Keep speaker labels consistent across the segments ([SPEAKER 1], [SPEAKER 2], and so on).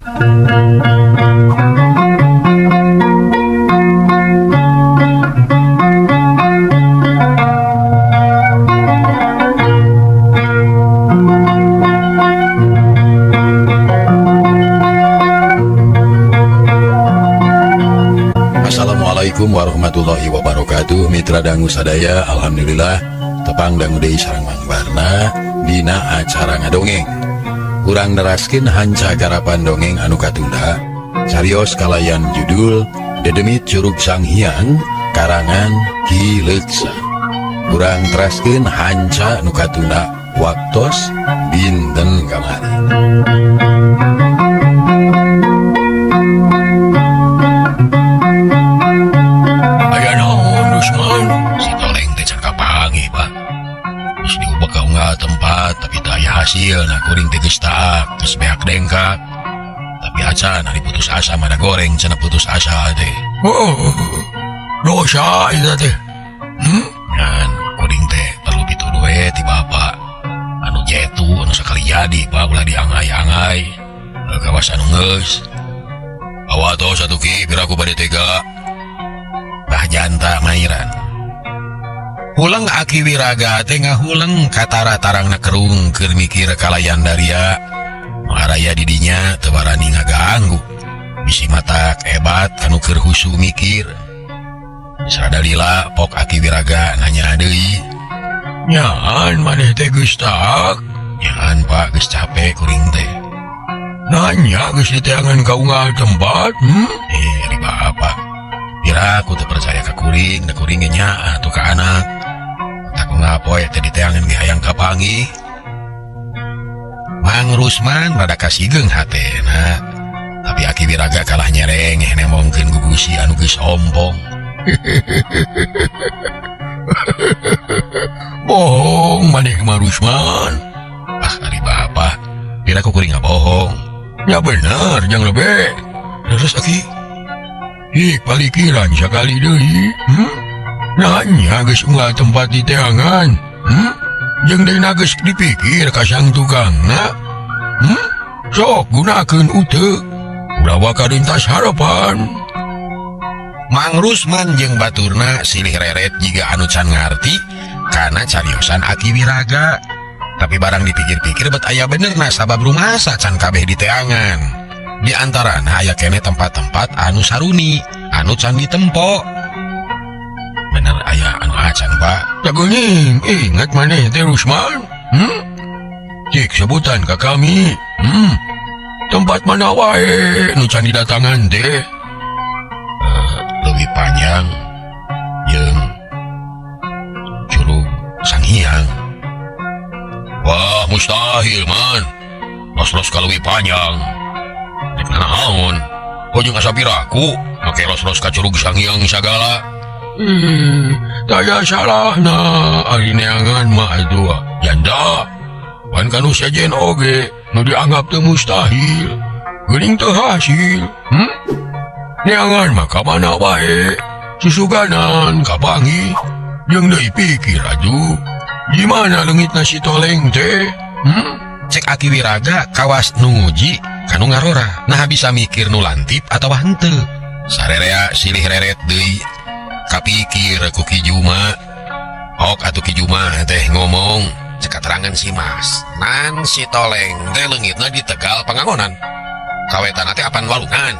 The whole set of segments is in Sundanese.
[SPEAKER 1] Assalamualaikum warahmatullahi wabarakatuh. Mitra dangu sadaya, alhamdulillah tepang dangu deui sareng Mang Barna dina acara ngadongeng. Urang neraskeun hanca garapan dongeng anu katunda carios kalayan judul Dedemit Curug Sanghyang karangan Ki Leuksa. Urang teraskeun hanca anu katunda waktos dinten kamari. Tempat tapi daya hasil nah kuring teges taak terus beak dengkak tapi acan hari putus asa mana goreng cina putus asa teh dosa itu teh dan kuring teh perlu pituduh ti bapak anu jetu anu sekali jadi pak ulah diangai-angai kawasan ngeus bawa tuh satu ki biraku bade tega bah janta mairan Hulang Aki Wiraga tengah hulang katara tarangna kerung keur mikir kalayan daria maraya didinya tebarani ngaganggu bisi matak hebat kanu keur husu mikir sadalila pok Aki Wiraga nanya deui nyaan maneh teh geus tak nyaan pak geus capek kuring teh nanya geus diteangan ka unggal tempat di bapak piraku teu percaya ka kuring da kuring nya atuh ka anak ngapoe tadi teangan ge hayang kapangi Mang Rusman rada kasigeng hatena tapi Aki Wiraga kalah nyereng nemongkeun gugusi anu geus sombong bohong maneh Mang Rusman ari bapak piraku kuring ngabohong ya bener jang lebe terus Aki palikiran sakali deui nanya geus unggal tempat di teangan jeung deuna geus dipikir ka sang tukangna sok gunakeun uteu urawa karintas harapan Mang Rusman jeung baturna silih reret jiga anu can ngarti kana cariosan Aki Wiraga tapi barang dipikir-pikir bet aya benerna sabab rumasa can kabeh di teangan di antarana aya keneh tempat-tempat anu saruni anu can ditempo bener ayah anu acan pak jagoning ingat maneh teh Rusman cik sebutan ke kami tempat mana wae nu can didatangan teh leuwih panjang jeung Curug Sanghyang wah mustahil man los-los ka leuwih panjang dek naon jeung asa piraku make los-los ka Curug Sanghyang sagala taya salah na ari neangan mah itu janda pan kanu sajen oge nu dianggap teu mustahil geuning teu hasil neangan mah ka mana wae susuganan kapangi jeung deui pikir atuh di mana leungitna si toleng teh cek Aki Wiraga kawas nuji kanu ngarora nah bisa mikir nu lantip atawa henteu sarerea silih reret deui kapikir ku Ki Juma ok atuh Ki Juma teh ngomong cek keterangan si Mas nan si toleng teh leungitna di Tegal Pangangonan kawetan teh apan walungan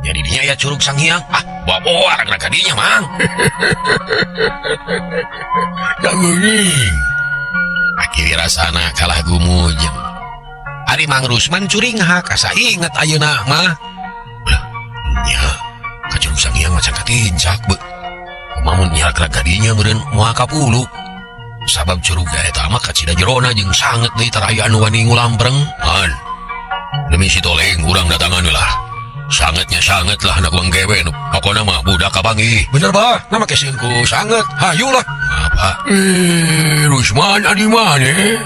[SPEAKER 1] jadi dinya aya Curug Sanghyang bawa aragna ka dinya mang janguning Aki wirasana kalah gumujeng ari Mang Rusman curing hak asa inget ayeuna mah nya ka Curug Sanghyang macan katincak be mamun nyar gadinya meureun moal kapulu sabab curug eta mah kacida jerona jeung sanget deui taraya anu wani ngulampreng demi si toleng urang datangan lah sangetnya sanget lah anak uang gewe nu pokona mah budak kapangi bener bah nama kesingku sanget hayulah apa Rusman adi maneh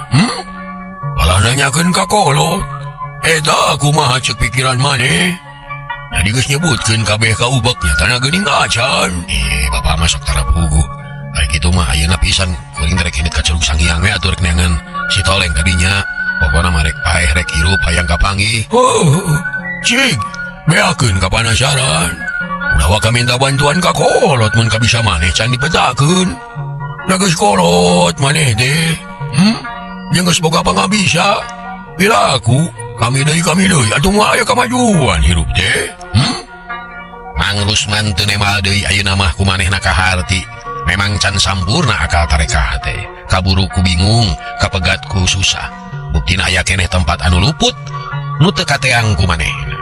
[SPEAKER 1] malah nanyakeun ka kolot eta kumaha ceuk pikiran maneh jadi geus nyebutkeun kabeh ka ubeknya tanah geuning acan bapak masuk tara pugu ari kitu mah ayeuna pisan kuring rek hidit ka Curug Sanghyang we atur rek neangan si toleng kadinya pokona mah rek paeh rek hirup hayang kapanggih Cik, beakeun kapanasaran. Udah waka minta bantuan ka kolot mun kabisa maneh can dipetakeun. Da geus kolot maneh teh. Jeung geus boga pangabisa. Pilaku kami deui atuh moal aya kamajuan hirup teh. Mang Rusman teu nemal deui ayeuna mah kumanehna kaharti. Memang can sampurna akal tarekah teh. Kaburu ku bingung, kapegat ku susah. Buktina aya keneh tempat anu luput nu teu kateang kumanehna.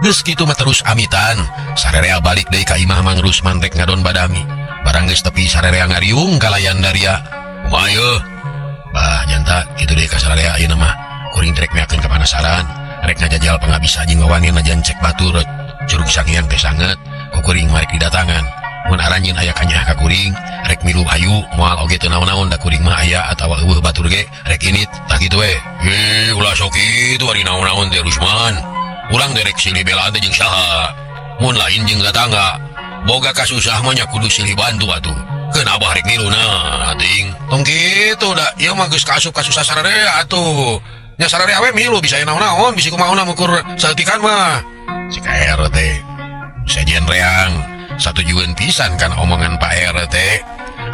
[SPEAKER 1] Geus kitu mah terus amitan, sarerea balik deui ka imah Mang Rusman rek ngadon badami. Barang geus tepi sarerea ngariung kalayan daria. Kumaha ye? Bah janta kitu deui ka sarerea ayeuna mah. Kuring rek meakeun kapanasaran, rek ngajajal pangabisa jeung wawangeun najan cek batur curug sangiang teh sanget, ku kuring marek didatangan. Mun aranjeun aya kanyah ka kuring, rek milu hayu moal oge teu naon-naon da kuring mah aya atawa eueuh batur ge rek init tah kitu we. Ulah sok kitu ari naon-naon teh Rusman. Urang derek silih bela teh jeung saha. Mun lain jeung tetangga, boga kasusah mah nya kudu silih bantu atuh. Keun abah rek miluna ting. Tong kitu da ieu mah geus kaasup kasusah sararea atuh. Nya sararea we milu bisa naon-naon bisi kumaha ngukur saeutikan mah. Cik RT. Sajian reang. Satujuan pisan kan omongan Pak RT.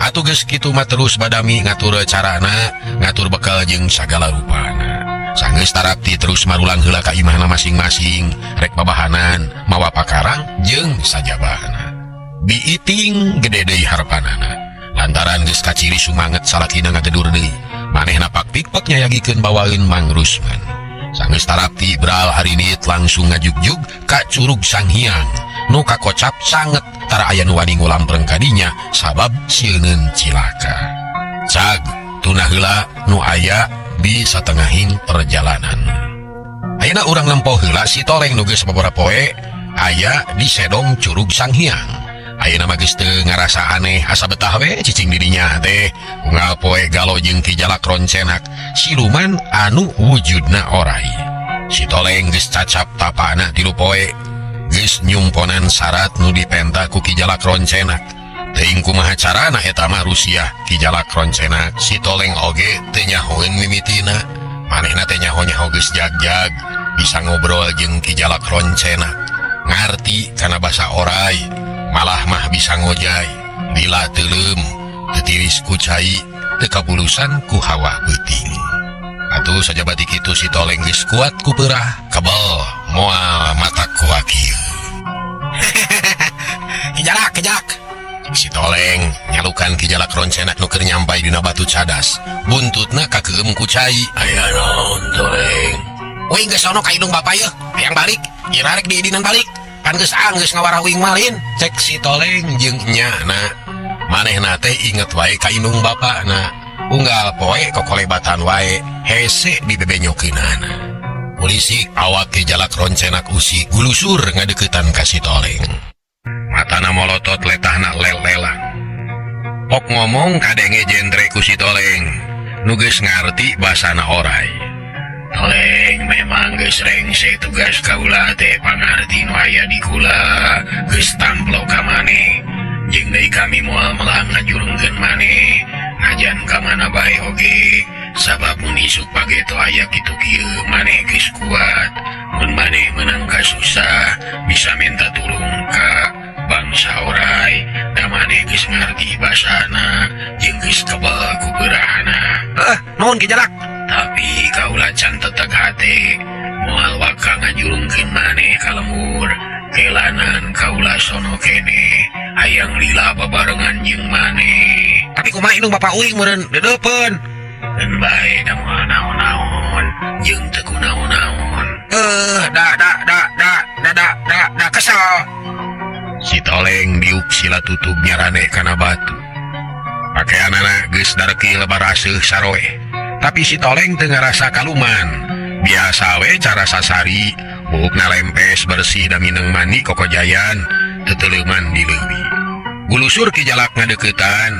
[SPEAKER 1] Atuh geus kitu mah terus badami ngatur carana, ngatur bekal jeung sagala rupana. Sanggeus tarapti terus marulang heula ka imahna masing-masing, rek babahanan, mawa pakarang jeung sajabahna. Biiting gede deui harepanana. Lantaran geus kaciri sumanget salakina ngagedur deui. Manehna pak-pikpek nyayagikeun bawaeun Mang Rusman. Sanggeus tarapti bral harinit langsung ngajugjug ka Curug Sanghyang. Nu kakocap sanget tara aya nu wani ngulampreng kadinya sabab sieungeun cilaka. Cag tunah heula nu aya di satengahing perjalanan. Ayeuna urang nempo heula si Toleng nu geus sababaraha poe aya di sedong Curug Sanghyang. Ayeuna mah geus teu ngarasa aneh asa betah we cicing dirinya teh unggal poe galo jeung Ki Jalak Roncenak siluman anu wujudna orai. Si Toleng geus cacap tapana tilu poe. Geus nyumponan syarat nu dipenta ku Ki Jalak Roncenak. Teuing kumaha carana eta mah Rusiah Ki Jalak Roncenak. Si Toleng oge teu nyahoeun mimitina. Manehna teh nyaho-nyaho geus jag-jag bisa ngobrol jeung Ki Jalak Roncenak. Ngarti kana basa orai, malah mah bisa ngojay. Lila teuleum, teu tiris ku cai, teu kabulusan ku hawa beuting. Atuh sajabati kitu si Toleng geus kuat ku peurah, kebal moal matak ku akieu. Kijalak. Si Toleng nyalukan Ki Jalak Roncenak nu keur nyampai dina batu cadas. Buntutna kakeum ku cai. Aya naon Toleng? Weuing geus sono ka indung bapa yeuh, hayang balik. Ieu rek diidinan balik. Kan geus anggeus ngawarah uing malin. Cek si Toleng jeung nyana. Manehna teh inget wae ka indung bapana. Unggal poe kokolebatan wae hese dibebenyokeunana. Polisi awak Ki Jalak Roncenak usik gulusur ngadeuketan ka si Toleng. Matana molotot letahna lel-lelang. Pok ngomong kadenge jendre ku si Toleng nu geus ngarti basana orai. Toleng memang geus rengse tugas kaula teh pangarti nu aya di kula geus tamplo ka maneh. Jeung deui kami moal melang ngajurungkeun maneh najan ka mana bae oge sabab mun isuk pageto aya kitu kieu maneh geus kuat. Mun maneh meunang kasusah bisa minta tulung ka bangsa orai da maneh geus ngarti basana jeung geus kebal ku beurahna. Naon Ki Jalak? Tapi kaula can teteg hate moal waka ngajurungkeun maneh ka lembur. Kelanan kaula sono kene hayang lila babarengan jeung maneh. Tapi kumaha indung bapa uing meureun dedeupeun? Keun bae da moal naon-naon jeung teu kunaon-naon. Da kesel. Si Toleng diuk sila tutug nyarane kana batu. Pakaianana geus dareki lebar aseuh saroe. Tapi si Toleng teu ngarasa kaluman. Biasa we cara sasari, buukna lempes bersih da mineng mandi kokojayan, teu teuleuman di leuwih. Gulusur Ki Jalak ngadeuketan.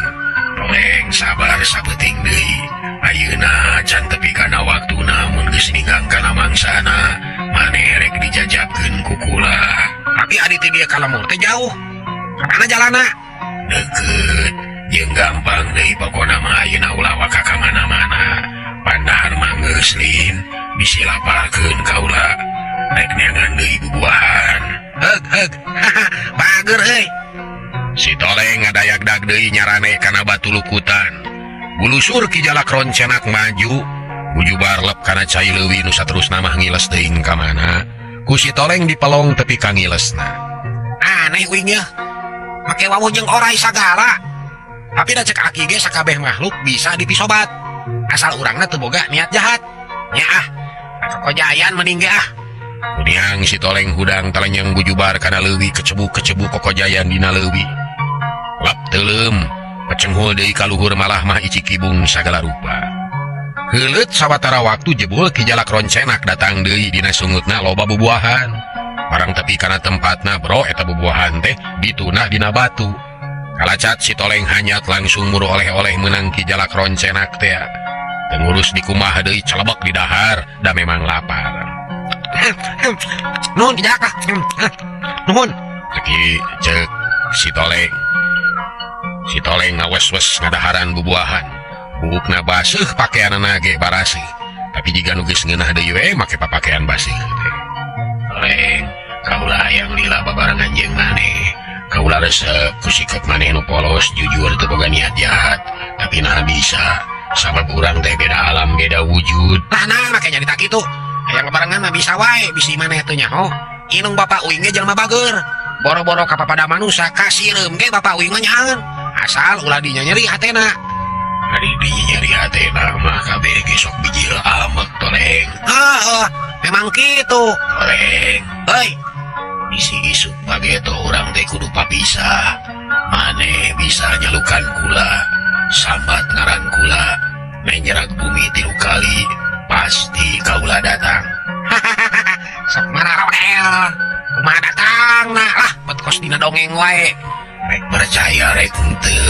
[SPEAKER 1] Toleng sabar sabeuting deui. Ayeuna can tepi kana waktuna mun geus ninggang kana mangsana, maneh rek dijajabkeun ku kula. Tapi adi teh dia kalamur teh jauh. Kamana jalana? Deukeut, jeung gampang deui pokona mah ayeuna ulah waka ka mana-mana. Pandahar mah geus lin, bisi laparkeun kaula. Rek neangan deui
[SPEAKER 2] bager euy.
[SPEAKER 1] Si Toleng ngadayak-dag deui nyarane kana batu lukutan. Bulusur ki jalak roncenak maju, bujubar lep kana cai leuwih nu saterusna mah ngiles teuing ka mana. Ku si Toleng dipelong tepi ka ngilesna.
[SPEAKER 2] Aneh uing ya. Make wawu jeung orai sagala. Tapi da cek aki ge sakabeh makhluk bisa dipisobat. Asal urangna teu boga niat jahat. Nya Kokojayan mending ge
[SPEAKER 1] Kudiang si Toleng hudang talenyang bujubar kana leuwih kecebu Kokojayan dina leuwih. Lap teuleum pecenghul deui ka luhur malah mah icik kibung sagala rupa. Heuleut sawatara waktu jebul ki jalak roncenak datang deui dina sungutna loba bubuahan. Barang tepi kana tempatna bro eta bubuahan teh dituna dina batu. Kalacat si Toleng hanyat langsung muruh oleh-oleh meunang ki jalak roncenak teh. Teu ngurus di kumaha deui celebek di dahar da memang lapar.
[SPEAKER 2] Nuhun ki jalak. Nuhun.
[SPEAKER 1] Cek si Toleng. Si Toleng ngawes-wes ngadaharan bubuahan. Bukna baseuh pakaianna ge barasih. Tapi jika nu geus ngeunah deui we make papakaian baseuh teh. Toleng, kaula hayang lila babarengan jeung maneh. Kaula resep ku sikap maneh nu polos, jujur teu boga niat jahat, tapi nah bisa. Sabab urang teh beda alam, beda wujud.
[SPEAKER 2] Nah make nyarita kitu. Hayang babarengan mah bisa wae, bisi maneh teu nyaho. Inung bapak uing ge jelema bager. Boro-boro ka papada manusia kasirem ge bapak uing mah nyaeun. Asal ulah dinya nyeri hatena.
[SPEAKER 1] Ari dinya nyeri hatena mah kabeh ge sok bijil amek Toleng.
[SPEAKER 2] Memang kitu.
[SPEAKER 1] Toleng,
[SPEAKER 2] Heuy,
[SPEAKER 1] bisi isuk bageto urang teh kudu papisah. Maneh bisa nyalukan kula, sambat ngaran kula, menjerak bumi 3 kali, pasti kaula datang.
[SPEAKER 2] sok mararoel. Kumaha datangna lah, bet kos dina dongeng wae.
[SPEAKER 1] Rek percaya rek henteu.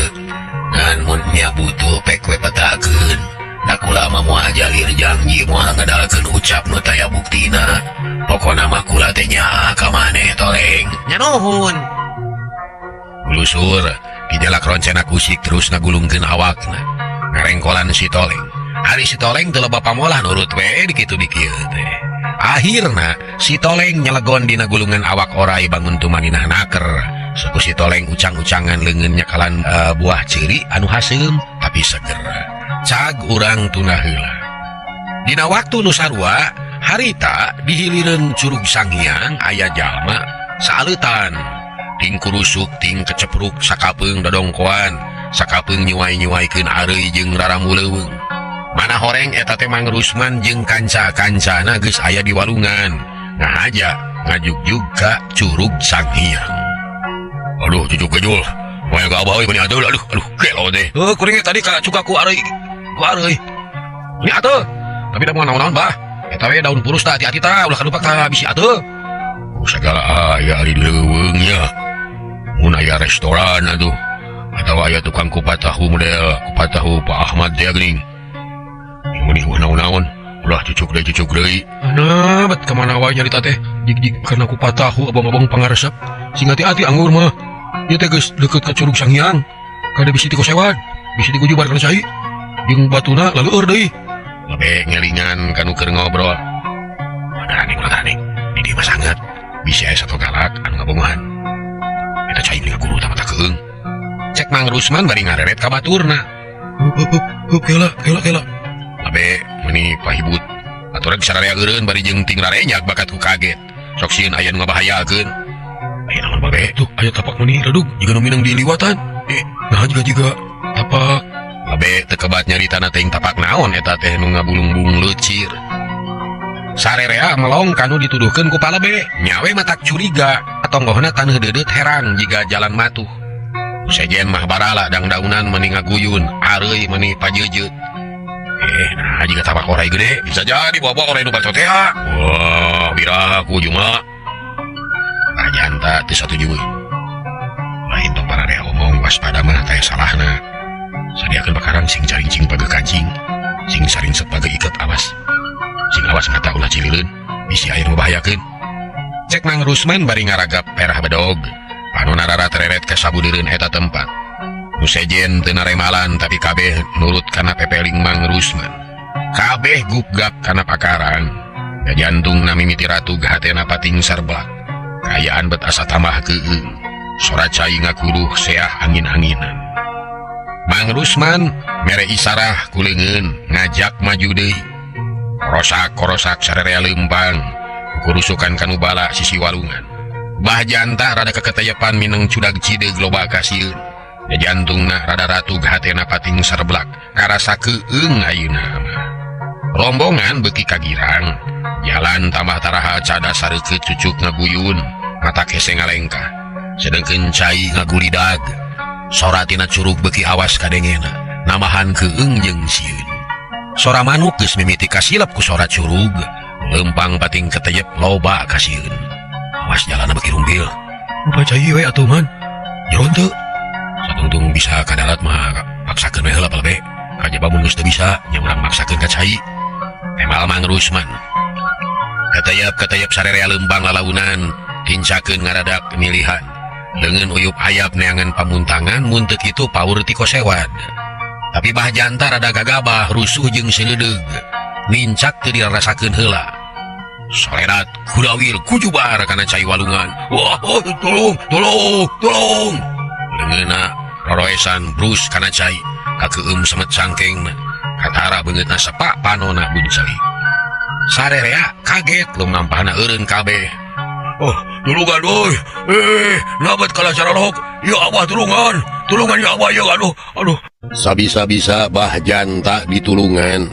[SPEAKER 1] Ngan mun nya butuh pek we petakeun. Da kula mah moal jalir janji moal ngadalkeun ucap nu taya buktina. Pokona mah kula teh nyaha ka maneh Toleng.
[SPEAKER 2] Nya nuhun.
[SPEAKER 1] Bulusur ki jalak roncenak usik terus nagulungkeun awakna. Ngarengkolan si Toleng. Ari si Toleng teu loba pamolah nurut we dikitu dikieu teh. Akhirna si Toleng nyelegon dina gulungan awak orai bangun tumanginah naker. Suku si Toleng ucang-ucangan leungeun nyakalan buah ciri anu haseum tapi seger. Cag urang tuna heula. Dina waktu nu sarua harita dihilireun Curug Sanghyang aya jalma saeleutan. Ting kurusuk ting kecepruk sakapeung dodongkoan, sakapeung nyuwai-nyuwaikeun areuy jeung raramu leuweung. Mana horeng eta teh Mang Rusman jeung kanca-kancana geus aya di walungan. Ngahaja ngajugjug ka Curug Sanghyang. Aduh cucuk gejul. Moal ka abah we meni atuh aduh gelo teh.
[SPEAKER 2] Kuring tadi ka cukaku areuy. Ku areuy.
[SPEAKER 1] Ini atuh. Tapi da moal naon-naon bah. Eta we daun purus tah hati-hati tah ulah kadupak ka bisi atuh. Sagala aya di leuweung nya. Mun aya restoran atuh. Atawa aya tukang kupat tahu model kupat tahu Pak Ahmad teh geuning. Muni naon-naon ulah cucuk deui.
[SPEAKER 3] Nah, bet kemana wae nyarita teh? Jig karena kupat tahu abang-abang pangaresep. Sing hati-hati anggur mah. Ieu teh geus deukeut ka Curug Sanghyang. Kada bisi ti kosewan, bisi ti gujubar kana cai. Jeung batuna laleur deui.
[SPEAKER 1] Lebih ngelingan kanu keur ngobrol. Wadane. Di dieu mah sanget. Bisi aya satu galak anu ngabongohan. Eta cai beli guru tah mata keung. Cek Mang Rusman bari ngareret ka baturna.
[SPEAKER 3] Kela.
[SPEAKER 1] Abe meni pahibut aturan sararea eureun bari jeung ting rarenyak bakat ku kaget sok sieun aya nu ngabahayakeun. Aya naon babe?
[SPEAKER 3] Tuh aya tapak meni radug jiga nu minang diliwatan. Nah juga tapak.
[SPEAKER 1] Abe teu kebat nyaritana teh tapak naon eta teh nu ngabulung-bulung leucir. Sararea melong kanu dituduhkeun ku Palabe nyawe matak curiga atonggohna taneuh deudeut heran jiga jalan matuh. Sejen mah barala dang-daunan meni ngaguyun areuy meni pajeujeut. Nah jika tapak orai gede bisa jadi bawa orai nu bacot ya. Wah biraku cuma ajanta teu satuju we. Lain tong pararea omong waspada mah taya salahna. Sadiakeun bakaran sing carincing page kancing, sing saringsep page iket awas. Sing awas mata ulah cilileun, bisi aya nu bahayakeun. Cek Mang Rusman bari ngaragap perah bedog. Anu narara tereret ka sabudeureun eta tempat. Nu sejen teu naremalan tapi kabeh nurut kana pepeling Mang Rusman. Kabeh gupgap kana pakarang. Da jantungna mimiti ratug hatena pating sarblak. Kayaan bet asa tambah keung. Sora cai ngakuruh seah angin-anginan. Mang Rusman mere isarah kulengeun ngajak maju deui. Korosak-korosak sarerea leumpang kurusukan kanu bala sisi walungan. Bah janta rada keketayepan mineng cudag cideg loba kasieun. Jantungna rada ratug hatena pating sarblak karasa keung ayeuna mah. Rombongan beki kagirang, jalan tambah taraha cada sareukeut cucuk ngaguyun, mata kese ngalengkah. Sedengkeun cai ngagulidag. Sora tina curug beki awas kadengena, namahan keung jeung sieun. Sora manuk geus mimiti kasilap ku sora curug, lempang pating keteyep loba kasieun. Awas jalanna beki rumbil.
[SPEAKER 3] Udah cai we atuh man. Jeron teu.
[SPEAKER 1] Satungtung bisa kadalat mah paksakeun we heula palbe. Kajaba mun geus teu bisa, nya urang maksakeun ka cai. Emal Mang Rusman. Keteyep sarerea lembang lalaunan, hincakeun ngaradak pemilihan. Leungeun uyup ayap neangan pamuntangan mun teu kitu paur ti kosewad. Tapi bah janta rada gagabah rusuh jeung seuleudeg. Nincak teu dirasakeun heula. Solerat kudawir kujubar kana cai walungan. Wah, tolong. Leungeunna roroesan brus kana cai, kakeueum semet sangkengna. Katara beungeutna sepak panona bunceli. Sarerea kaget lumampahna eureun kabeh.
[SPEAKER 3] Oh, tulungan euy. Nabat kala cara lohok. Ya Allah tulungan. Tulungan ya Allah ya aduh.
[SPEAKER 1] Sabisa-bisa bah janta ditulungan.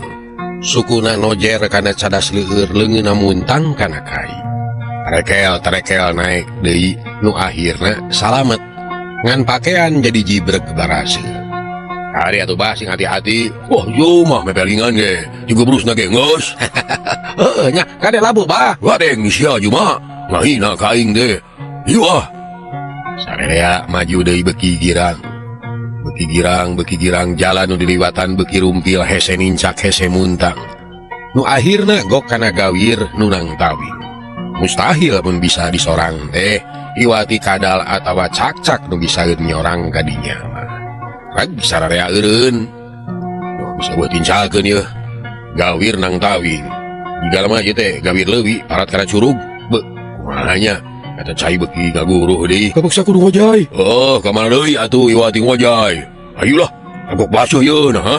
[SPEAKER 1] Sukuna nojer kana cadas leueur leungeunna muntang kana kai. Tarekel naik deui nu akhirna salamet. Ngan pakaian jadi jibrek barase. Ari atuh bah sing hati-hati. Wah, yo mah mepelingan ge. Juga brusna ge geus. Heuh nya kade labu bah. Wadeng sia juma. Ngahina ka aing teh. Ieu ah. Sarerea maju deui beki girang. Beki girang jalan nu diliwatan beki rumpil hese nincak hese muntang. Nu akhirna gok kana gawir nunang tawing. Mustahil pun bisa disorang teh. Iwati kadal atawa cak-cak nu bisa nyorang kadinya mah. Rag sararea eureun. Bisa buat tincakeun yeuh. Gawir nang tawing. Digal mah ieu teh gawir leuwih parat kana curug. Beuh, kumaha nya? Eta cai beuki gaguruh deui.
[SPEAKER 3] Kapaksa kudu ngojay.
[SPEAKER 1] Oh, ka mana deui atuh iwati ngojay. Ayolah, agok basuh yeuna ha.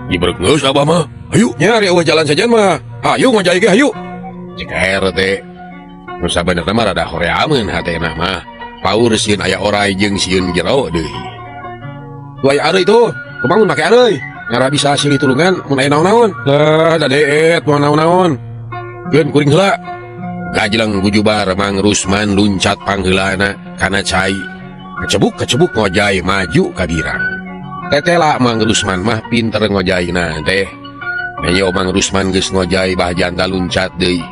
[SPEAKER 1] Jibrek geus abah mah. Ayo,
[SPEAKER 3] Nya ari eueuh jalan sajan mah. Hayu ngojay ge hayu.
[SPEAKER 1] cek RT. Nu sabenerna mah rada horeameun hatena mah. Paur sieun aya oray jeung sieun jero deui.
[SPEAKER 3] Tuai areuy itu, kumangun make areuy. Ngara bisa silih tulungan mun aya naon-naon. Lah, da deet mun naon-naon. Geun kuring heula.
[SPEAKER 1] Gajlang gujubar Mang Rusman luncat pangheulana kana cai. Kecebuk ngojay maju ka girang. Tetela Mang Rusman mah pinter ngojayna teh. Nyo Mang Rusman geus ngojay bah janta luncat deui.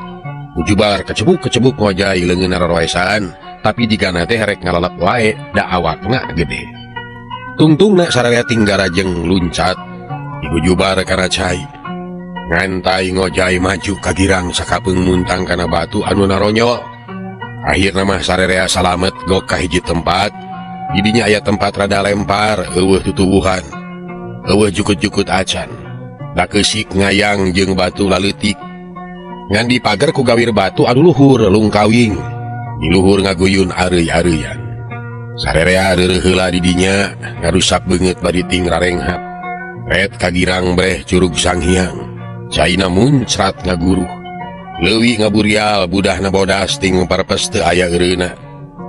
[SPEAKER 1] Gujubar kecebuk ngojay leungeunna roroesan, tapi digana teh rek ngalalap wae da awakna gede. Tungtungna sararea tinggara jeung luncat digujubar kana cai. Ngantai ngojay maju ka girang sakapeung muntang kana batu anu naronyol. Akhirna mah sarerea salamet gok ka hiji tempat. Didinya aya tempat rada lempar eueuh tutuwuhan. Eueuh jukut-jukut acan. Da keusik ngayang jeung batu laleutik. Ngan dipager ku gawir batu anu luhur lungkawing. Di luhur ngaguyun areuy-areuyan. Sarerea reureuh heula didinya ngarusak beungeut bari ting rarenghap. Ret ka girang breh curug Sanghyang. Caina muncrat ngaguruh. Leuwih ngaburial budahna bodas ting parpes teu aya eureuna.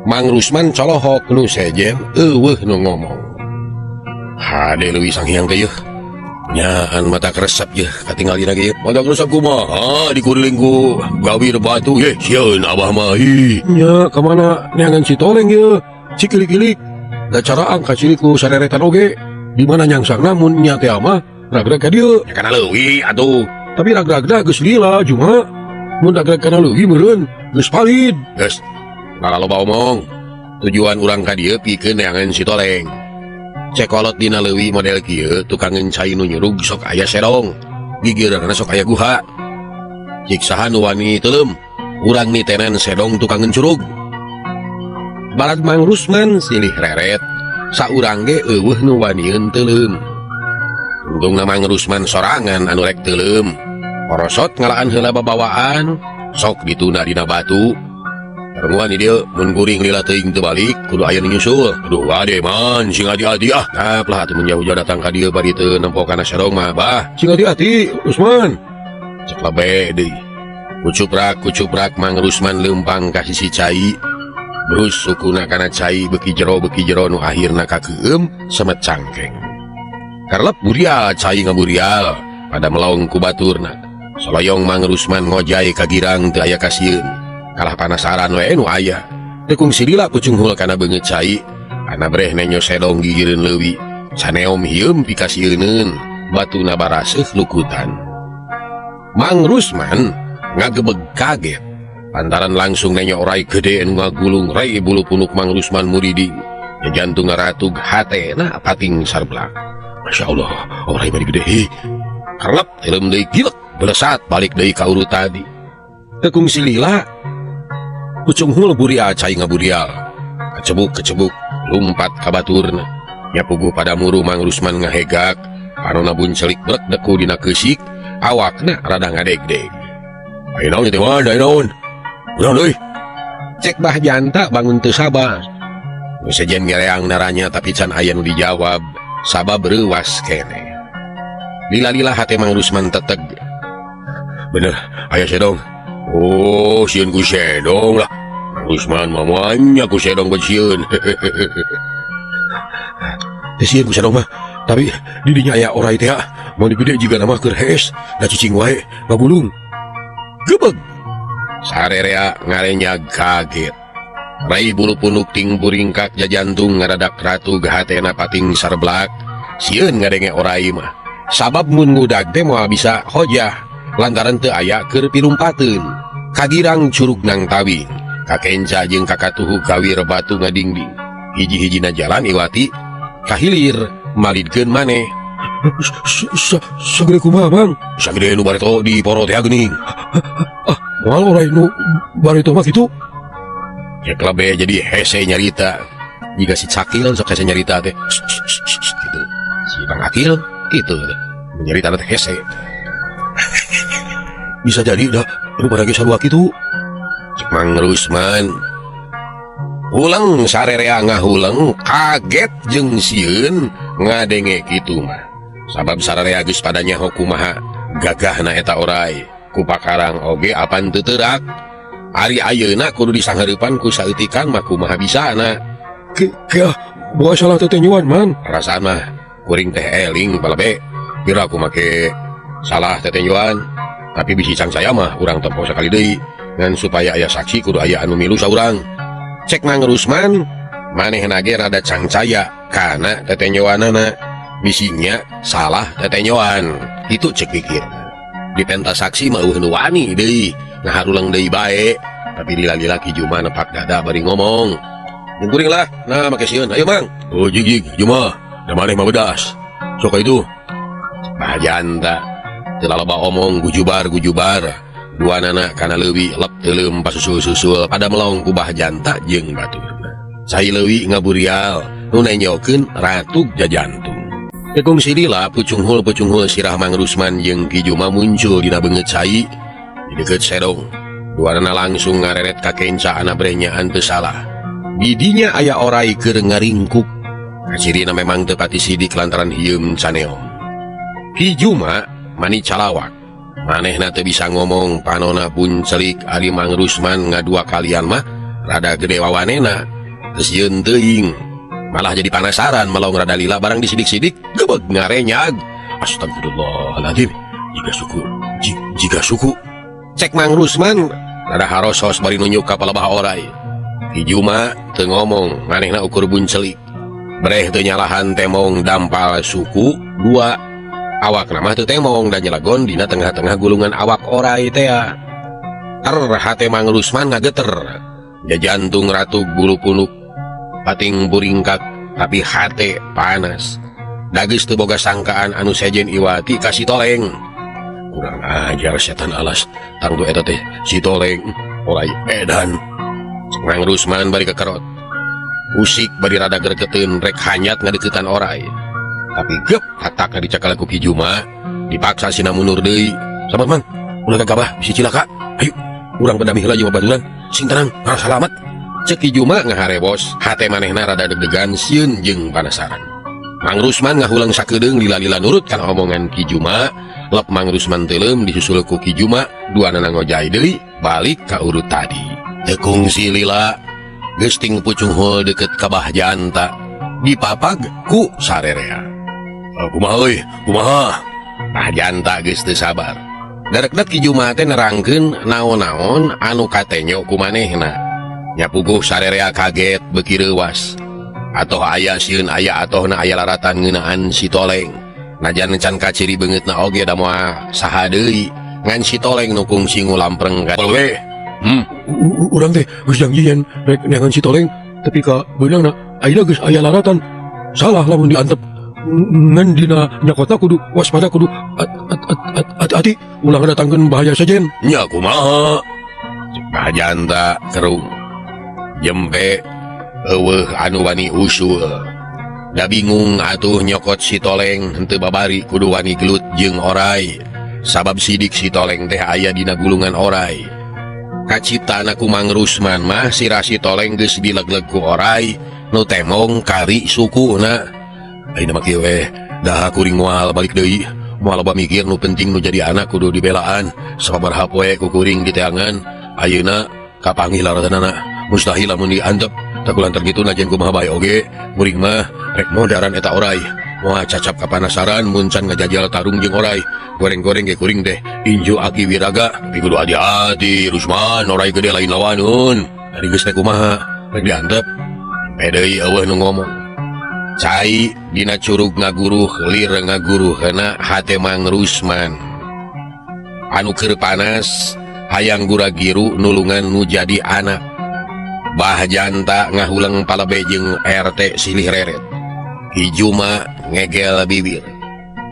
[SPEAKER 1] Mang Rusman colohok nu sejen eueuh nu ngomong. Hade leuwih Sanghyang teh yeuh. Nyaan mata keresep yeuh katinggal dina ge. Mata keresep kumaha dikuriling ku gawir batu ye. Sieun abah mah hi.
[SPEAKER 3] Nya ka mana neangan si toleng yeuh. Cikilik-kilik. Da caraan ka cilik ku sareretan oge. Di mana nyangsangna mun nya teh mah ragrag ka dieu.
[SPEAKER 1] Ya kana leuwih atuh.
[SPEAKER 3] Tapi ragragna geus lila cuma mun ragrag kana leuwih meureun geus palid.
[SPEAKER 1] Geus. Kalau loba omong. Tujuan urang ka dieu pikeun neangan si toleng. Cekolot dina leuwih model kieu tukang cai nu nyurug sok aya serong. Gigireunana sok aya guha. Cik saha nu wani teuleum. Urang nitenan sedong tukang curug.
[SPEAKER 3] Barat Mang Rusman
[SPEAKER 1] Silih reret. Saurang ge eueuh nu wanieun teuleum. Tungtungna Mang Rusman sorangan anu rek teuleum. Porosot ngalaan heula babawaan sok dituna dina batu. Perempuan ini dia mengguring lila teuing teu balik kudu aya nu nyusul. Aduh ade man sing hati-hati ah. Kaplah atuh mun jauh datang ka dieu bari teu nempo kana sarong mah bah.
[SPEAKER 3] Sing hati-hati, Usman.
[SPEAKER 1] Cek lebe deui. Kucuprak Mang Rusman leumpang ka sisi cai. Brus sukuna kana cai beki jero nu akhirna kakeum semet cangkeng. Karlep burial cai ngaburial pada melong ku baturna. Soloyong Mang Rusman ngojay ka girang teu aya kasieun. Kalah panasaran we nu aya. Tekung silila pucung hul kana beungeut cai. Ana brehna nyosedong gigireun leuwih. Saneom hieum pikasieunneun batuna baraseuh lukutan. Mang Rusman ngagebeg kaget lantaran langsung nanya orai gede anu ngagulung rai bulu punuk Mang Rusman muriding. Ya jantung ngaratug hatena pating sarblak. Masya Allah, orai bari gede. Karlep helem deui gilek belesat balik deui ka urut tadi. Tekung silila pucung hul burial cai ngaburial. Kecebuk lumpat ka baturna. Nya puguh pada muru Mang Rusman ngahegak. Panonna buncelik brek deku dina keusik. Awakna rada ngadeg-deg. Ayo naon teh wan, ayo naon. Urang deui. Cek Bah Janta bangun teu sabar. Nu sejen gereang naranya tapi can aya nu dijawab. Sabab reuwas keneh. Lila-lila hate Mang Rusman teteg. Bener, aya sedong. Oh, sieun ku sedong lah. Mang Rusman mamanya ku sedong bersieun. Teh sieun ku sedong mah. Tapi didinya aya orai teh mau digede juga nama keur hees da cicing wae ngabulung. Gebeg. Sarerea ngarenyag kaget. Rai bulu punuk ting buringkak jajantung ngaradak ratug hatena pating sarblak. Sieun ngadenge orai mah. Sabab mun ngudag teh moal bisa hojah lantaran teu aya keur pilumpateun. Kagirang curug nang tawing, kakenca jeung kakatuhu gawir batu ngadingding. Hiji-hijina jalan iwati kahilir malidkeun maneh.
[SPEAKER 3] Sagede kumaha, Mang?
[SPEAKER 1] Sagede nu bareto di poro teh geuning.
[SPEAKER 3] Moal orai nu bareto mah kitu.
[SPEAKER 1] Cek lebe jadi hese nyarita. Jika si Cakil sok hese nyarita teh. Gitu. Si Bang Akil kitu teh. Nyarita teh hese.
[SPEAKER 3] Bisa jadi dah nu barage sarua kitu.
[SPEAKER 1] Cek Mang Rusman. Ulang sarerea ngahuleng kaget jeung sieun ngadenge kitu mah. Sabab sarerea geus padanya kumaha gagahna eta orai. Ku pakarang oge apan teu teurak. Ari ayeuna kudu disangareupan ku saeutikan mah kumaha bisana.
[SPEAKER 3] Keah boa salah teh nyuan, Man.
[SPEAKER 1] Perasaan mah kuring teh eling palebe. Pira ku make salah teh nyuan. Tapi bisi cang saya mah urang tempo sakali deui. Ngan supaya aya saksi kudu aya anu milu saurang. Cek Mang Rusman manehna ge rada cangcaya kana tetenyoanana. Bisinya salah tetenyoan. Itu cek pikir. Di pentas saksi mah eueuh wani deui. Ngaharulang deui bae. Tapi lila-lila Kijuma nepak dada bari ngomong. Nguring lah, nah make sieun. Ayo Mang. Oh jig Juma, da maneh mah bedas. Sok itu. Bah Janta. Teu loba omong gujubar. Dua nana kana leuwih lep teuleum pasusul-susul pada melong ku Bah Janta jeung baturna. Cai leuwih ngaburial nu nenyokeun ratug jajantung. Tekung silila pucung hul sirah Mang Rusman jeung Kijuma muncul dina beungeut cai di deukeut sedong. Duana langsung ngareret ka kenca ana brenyaan teu salah. Didinya aya orai keur ngaringkuk. Kacirina memang teu pati sidik lantaran hieum caneom. Kijuma mani calawak. Manehna teu bisa ngomong panona pun celik ari Mang Rusman ngadua kalian mah rada gede wawanena. Geus yeun teuing. Malah jadi penasaran melong rada lila barang disidik-sidik gebeg ngarenyag. Astagfirullahaladzim. Jika suku. Cek Mang Rusman rada harosos bari nunjuk ka palebah orai. Kijuma teu ngomong manehna ukur buncelik. Breh teu nyalahan temong dampal suku dua. Awak nama teu temong dan nyelagon dina tengah-tengah gulungan awak orai teh. Hate Mang Rusman ngageter. Jajantung ratug bulu punuk. Pating buringkak tapi hate panas. Dageus teu boga sangkaan anu sejen iwati ka si Toleng. Kurang ajar setan alas. Tangtu eta teh si Toleng orai edan. Mang Rusman bari kekerot. Usik bari rada gregeteun rek hanyat ngadeuketan orai. Tapi gep hatakna dicakal ku Kijuma, dipaksa sina mundur deui. Sabar Man, ulah gagabah bisi cilaka. Ayo, urang pedami heula jeung babaturan.
[SPEAKER 3] sing tenang, ngarah salamet.
[SPEAKER 1] Cek Ki Juma ngaharebos, hate manehna rada deg-degan sieun jeung panasaran. Mang Rusman ngahulang sakedeung lila-lila nurut kana omongan Ki Juma. Lep Mang Rusman teuleum disusul ku Ki Juma, duana ngojay deui balik ka urut tadi. Tekung si lila geus ting pucung heul deket ka Bah Janta, dipapag ku sarerea. Kumaha euy, kumaha? Bah Janta geus teu sabar. Darekna Ki Juma teh nerangkeun naon-naon anu katenyo ku manehna. Nya puguh sarerea kaget beuki reuwas. Atoh aya sieun aya atohna aya laratan ngeunaan si Toleng. Najan can kaciri beungeutna oge da moal saha deui ngan si Toleng nu kungsi ngulampreng ka we.
[SPEAKER 3] Urang teh geus janjian rek neangan si Toleng, tapi ka beunangna ayeuna geus aya laratan. Salah lamun diantep. Ngan dina nyakota kudu waspada, kudu hati-hati ulah ngadatangkeun bahaya sajen.
[SPEAKER 1] Nya kumaha? Cek Bah Janta kerung. Jempe eueuh anu wani usul. Da bingung atuh nyokot si Toleng henteu babari kudu wani gelut jeung oray. Sabab sidik si Toleng teh aya dina gulungan oray. Kaciptana ku Mang Rusman mah sirah si Toleng geus dilegleg ku oray nu temong kari sukuna. Ayeuna mah kieu we, da kuring moal balik deui. Moal loba mikir nu penting nu jadi anak kudu dibelaan. Sabaraha poe ku kuring diteangan. Ayeuna kapanggih laratanana. Mustahil lamun diantep. Tak kulantar gitu najen kumaha bae oge. Kuring mah rek modaran eta oray. Moal cacap kapanasaran mun can ngajajal tarung jeung oray. Goreng-goreng ge kuring teh inju aki wiraga. Tapi kudu hati-hati Rusman, oray gede lain lawanun. Ari geus teh kumaha? Rek diantep. Pedeuy eueuh nu ngomong. Cai dina curug ngaguruh lir ngaguruhna hate Mang Rusman. Anu keur panas hayang gura-giru nulungan nu jadi anak. Bah Janta ngahulang palebe jeung RT silih reret. Ki Juma ngegel bibir.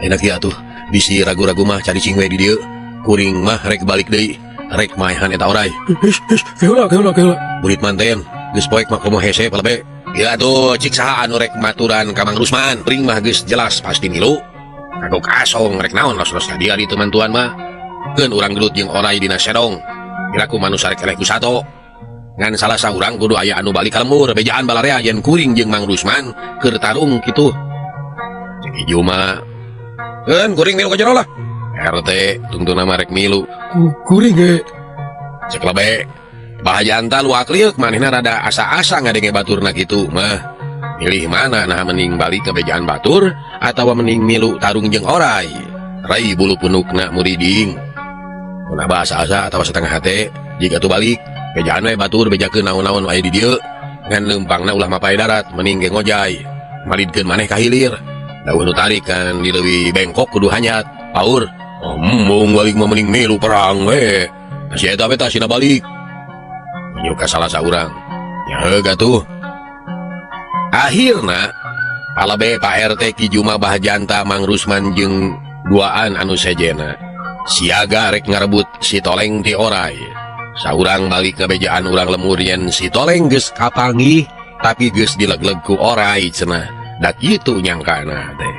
[SPEAKER 1] Ayeuna kieu atuh bisi ragu-ragu mah cari cingwe di dieu. Kuring mah rek balik deui, rek maehan eta oray.
[SPEAKER 3] Keula.
[SPEAKER 1] Burit manten geus poek mah komo hese palebe. Ya tuh cik saha anu rek maturan ka Mang Rusman. Kuring mah geus jelas pasti milu. Kagok asong rek naon los-los ka dia di teman-tuan mah. Keun urang gelut jeung oray dina sedong. Kiraku manusa rek eleh ku sato. Ngan salah saurang kudu aya anu balik ka lembur bejaan balarea yen kuring jeung Mang Rusman keur tarung kitu. Cek Ki Juma, "Keun kuring milu ka jero lah." RT tungtuna mah rek milu.
[SPEAKER 3] Kuring ge.
[SPEAKER 1] Cek lebe. Bah Janta luak liuk manehna rada asa-asa ngadenge baturna kitu mah. Milih mana nah mending balik ke bejaan batur atawa mending milu tarung jeung oray. Rai bulu punukna muriding. Mun asa-asa atawa setengah hate jika tu balik bejaan we batur bejakeun naon-naon aya di dieu ngan leumpangna ulah mapae darat mending ge ngojay malidkeun maneh ka hilir. Daun nu tarik kan di leuwih bengkok kudu hanyat paur. Mung balik mah mending milu perang we. Si eta we tah sina balik. Nyuka salah saurang. Ya heuga tuh. Akhirna palebe Pak RT Ki Juma Bah Janta Mang Rusman jeung duaan anu sejena siaga rek ngarebut si Toleng ti oray. Saurang balik ke bejaan urang lemur yen si Toleng geus kapanggih tapi geus dilegleg ku oray cenah. Da kitu nyangkana teh.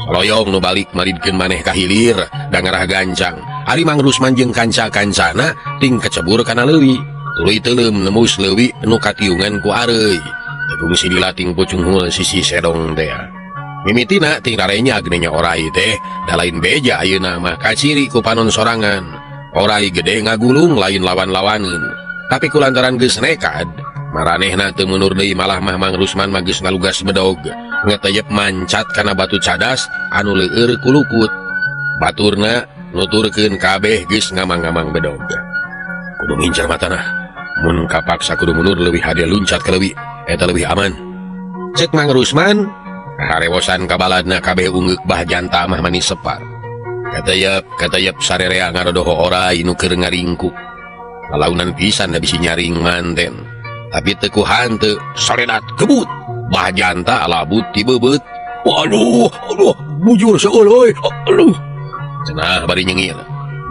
[SPEAKER 1] Soloyong nu balik maridkeun maneh ka hilir da ngarah gancang. Ari Mang Rusman jeung kanca-kancana ting kecebur kana leuwih. Tuluy teuleum nembus leuwih nu katiungan ku areuy. Tegung si dilating pucung hul sisi sedong teh. Mimitina ting rarenya agnenya oray teh da lain beja ayeuna mah kaciri ku panon sorangan. Oray gede ngagulung lain lawan-lawaneun. Tapi kulantaran geus nekad, maranehna teu mundur deui malah mah Mang Rusman mah geus ngalugas bedog, ngeteyep mancat kana batu cadas anu leueur ku lukut. Baturna nuturkeun kabeh geus ngamang-ngamang bedog. Kudu ngincar matana. Mun kapaksa kudu mundur leuwih hade luncat ka leuwih, eta leuwih aman. Cek Mang Rusman, harewosan kabaladna kabeh ungeuk Bah Janta mah manis separ. Katayep sarerea ngarodoho oray nu keur ngaringkuk. Lalaunan pisan da bisi nyaring manten. Tapi teu ku hanteu soredat kebut. Bah Janta labut ti beubeut. Waduh, bujur seul euy. Aduh. Cenah bari nyengir.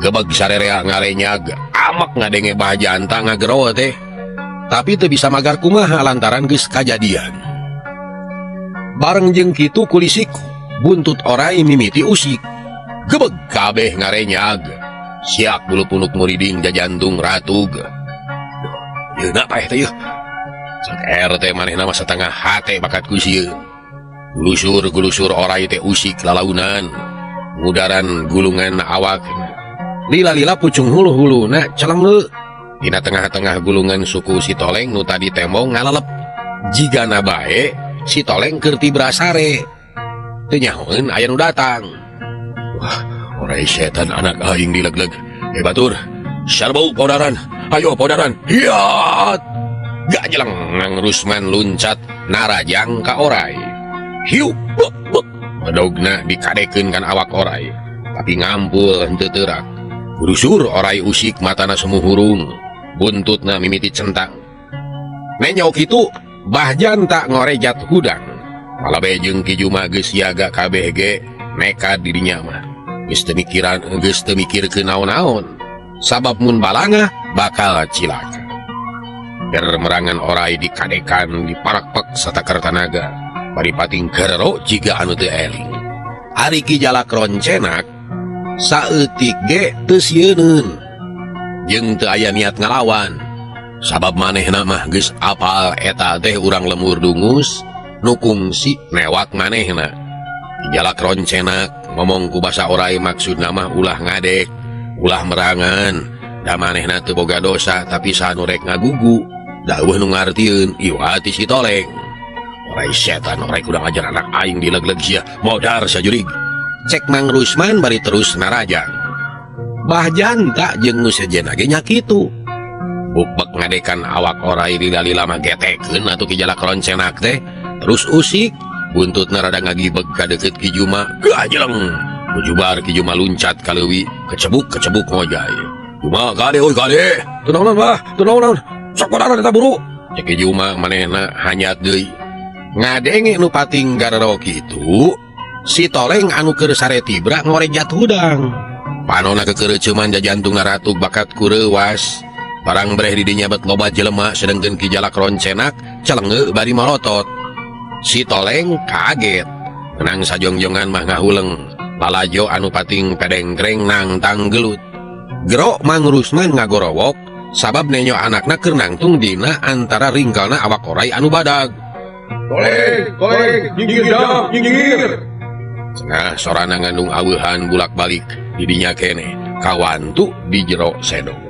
[SPEAKER 1] Gebeg sarerea ngalenyag, amak ngadenge Bah Janta ngagero teh. Tapi teu bisa magar kumaha lantaran geus kajadian. Bareng jeung kitu kulisik buntut oray mimiti usik. Gebeg kabeh ngarenyag. Siak bulu punuk muriding jajantung ratug. Yeuna paeh teh yeuh. Cek RT manehna mah setengah hate bakat ku sieun. Gulusur orai teh usik lalaunan. Ngudaran gulungan awak. Lila-lila pucung hulu-huluna celeng. Dina tengah-tengah gulungan suku si Toleng nu tadi tembong ngalalep. Jigana bae si Toleng keur tibra sare. Teu nyahoeun aya nu datang. Wah, orai setan anak aing dilegleg. Batur, sarbau podaran. Ayo podaran. Hiat. Gak jeleng Mang Rusman luncat narajang ka orai. Hiu. Bedogna dikadekeun kan awak orai. Tapi ngampul henteu teurak. Gurusur orai usik matana semu hurung. Buntutna mimiti centang. Nenyok itu bahjan tak ngorejat hudang. Palabe jeung Ki Juma geus siaga kabeh ge nekad dirinya mah. Geus teu mikirkeun naon-naon. Sabab mun balangah bakal cilaka. Merangan orai dikadekan diparakpek satakar tanaga. Bari pating gerero jiga anu teu eling. Ari Ki Jalak roncenak saeutik ge teu sieunun. Jeung teu aya niat ngalawan. Sabab manehna mah geus apal eta teh urang lemur dungus nu kungsi newak manehna. Ki Jalak roncenak ngomong ku basa orai maksudna mah ulah ngadek, ulah merangan. Da manehna teu boga dosa tapi sanu rek ngagugu. Daweuh nu ngartieun iwati si Toleng. Orai setan orai kudu ngajar anak aing dilegleg sia modar sajurig. Cek Mang Rusman bari terus narajang. Bahjan tak jeung nu sejenna ge nya kitu. Bukbek ngadekan awak orai lila-lila mah getekeun atuh Ki Jalak roncenak teh terus usik buntutna rada ngagibeg ka deukeut Ki Juma. Gajeleng bujubar Ki Juma luncat ka leuwih kecebuk ngojay. Juma kade oi kade. Teu naon bah, teu naon. Sok podaran eta buru. Cek Ki Juma manehna hanyat deui. Ngadenge nu pating garero kitu si Toleng anu keur sare tibra ngorejat hudang. Panona kekereuceuman jajantungna ratu bakat kureuwas. Barang breh di dinya bet loba jelema sedengkeun Ki Jalak roncenak celenge bari malotot. Si Toleng kaget. Menang sajongjongan mah ngahuleng. Lalajo anu pating pedengkreng nangtang gelut. Gero Mang Rusman ngagorowok sabab nenyo anakna keur nangtung dina antara ringkalna awak orai anu badag. Toleng, nyinggir. Cenah sorana ngandung aweuhan bulak-balik di dinya keneh kawantu di jero sedong.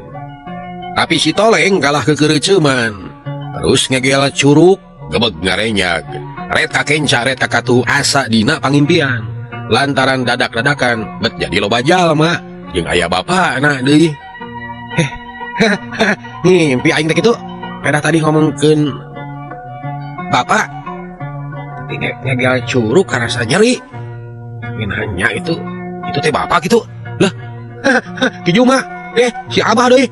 [SPEAKER 1] Tapi si Toleng kalah kekereuceuman. Terus ngegel curug, gebeg ngarenyag. Ret kakenca ret kakatuh asa dina pangimpian. Lantaran dadak-dadakan bet jadi loba jalma jeung aya bapana deui. Ngimpi aing teh kitu. Peda tadi ngomongkeun bapak. Tapi ngegel curug karasa nyeri. Nanya itu teh bapak gitu. Lah, Ki Juma, si Abah deui.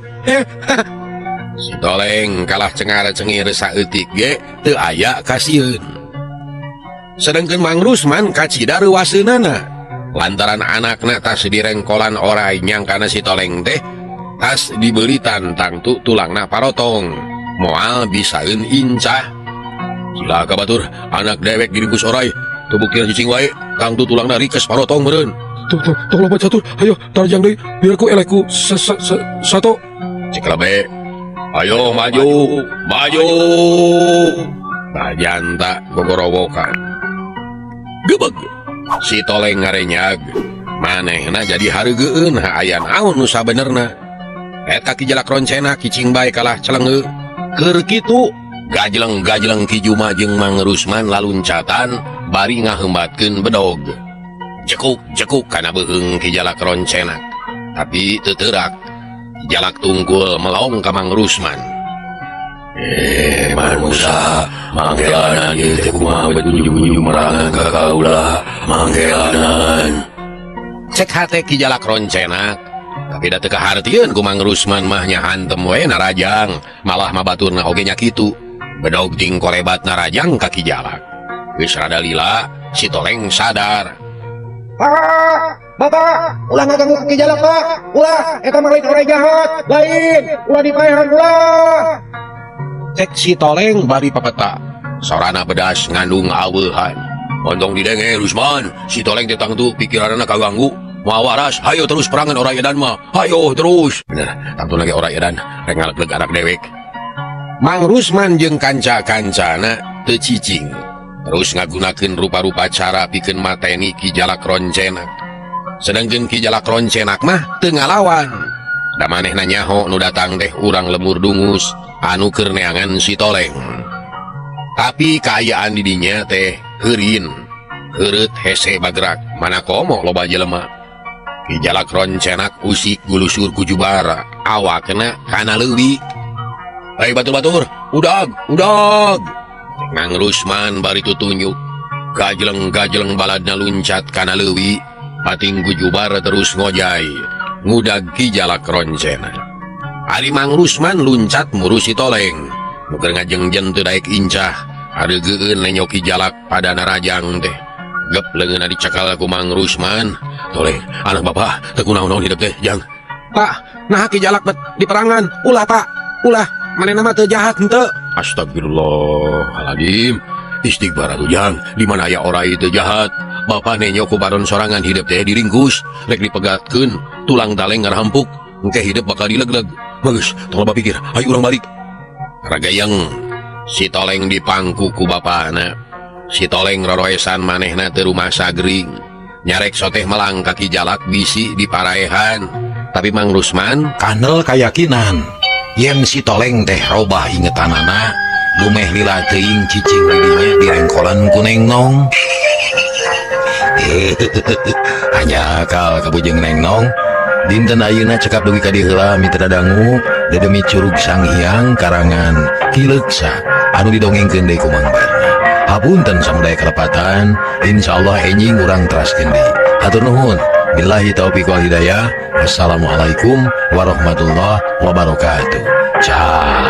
[SPEAKER 1] Si Toleng kalah cengar-cengir saeutik ge teu aya kasieun. Sedengkeun Mang Rusman kacida reuwaseunana. Lantaran anakna tas direngkolan orai nyangkana si Toleng teh tas dibeli tantang tu tulangna parotong. Moal bisaeun incah. Gila ka batur, anak dewek diringkus orai. Teu buktina cicing wae, kang tu tulangna rikes parotong meureun. Tong loba catur, ayo tarjang deui biar ku eleku sato. Cek lebe. Ayo maju. Bajanta gogorowokan. Gebeg. Si Toleng ngarenyag. Manehna jadi hareugeun aya naon nu sabenerna. Eta Ki Jalak roncenak cicing bae kalah celenge. Keur kitu gajleng Ki Juma jeung Mang Rusman laluncatan bari ngaheumbatkeun bedog. Jekuk kana beuheung Ki Jalak roncenak. Tapi teu teurak. Ki Jalak tunggul melong ka Mang Rusman. Manusa, mangkelanan ieu teh kumaha betuju merangan ka kaula, mangkelanan. Cek hate Ki Jalak roncenak. Tapi da teu kahartieun ku Mang Rusman mah nya hantem we narajang, malah mabaturna oge nya kitu. Bedog ting kolebat narajang ka Ki Jalak. Geus rada lila, si Toleng sadar.
[SPEAKER 2] Bapak, ulah ngaganggu Ki Jalak, Pak. Ulah, eta mah lain orang jahat. Lain, ulah dipaehan ulah.
[SPEAKER 1] Cek si Toleng bari papeta. Sorana bedas ngandung aweuhan. Ontong didenge Rusman, si Toleng teh tangtu pikiranna kaganggu. Moal waras, hayo terus perangan orang edan mah. Hayo terus. Bener, tangtu lagi orang edan rek ngalegleg anak dewek. Mang Rusman jeung kanca-kancana teu cicing terus ngagunakeun rupa-rupa cara pikeun mateni Ki Jalak Roncenak. Sedangkeun Ki Jalak Roncenak mah teu ngalawan. Da manehna nyaho nu datang teh urang lemur dungus anu keur neangan si Toleng. Tapi kaayaan di dinya teh heurin, heureut hese bagrak, mana komo loba jelema. Ki Jalak Roncenak usik gulusur ku Jubara, awakna kana leuwih. Hei batur-batur, udag. Mang Rusman bari tutunjuk. Gajeleng-gajeleng baladna luncat kana leuwih, pating ku Jubara terus ngojay, ngudag Ki Jalak Roncenak. Ari Mang Rusman luncat muru si Toleng, nuker ngajengjen teu daek incah, adeugeun lenyok Ki Jalak pada narajang teh. Gep leungeunna dicakal ku Mang Rusman. Toleng, anak bapak teu kunaon-naon hidup teh, jang.
[SPEAKER 2] Pak, nah Ki Jalak di perangan. Ulah pak, ulah. Manehna mah teu jahat henteu.
[SPEAKER 1] Astagfirullahaladzim. Istighfar atuh jang, di mana aya orai teu jahat. Bapak nenyok ku baron sorangan hidup teh diringkus, rek dipegatkeun, tulang taleng ngarampuk, engke hidup bakal dilegleg. Bagus, tong loba pikir, ayo urang balik. Ragayeng, si Toleng dipangku ku bapana. Si Toleng roroesan manehna teu rumah sagring. Nyarek soteh melang ka Ki Jalak bisi di paraehan. Tapi Mang Rusman
[SPEAKER 4] kanel kayakinan yen si Toleng teh robah ingetanana lumeh lila teuing cicing didinya direngkolan ku Neng Nong. Hanya akal kabujeng Neng Nong. Dinten ayeuna cekap dugi ka dieu heula mitra dangu dedemi Curug Sanghyang karangan Ki Leuksa anu didongengkeun deui ku Mang Barna. Hapunten samudaya kalepatan, insyaallah enjing urang teraskeun deui. Hatur nuhun. Billahi taufiq wal hidayah. Wassalamualaikum warahmatullahi wabarakatuh. Ciao.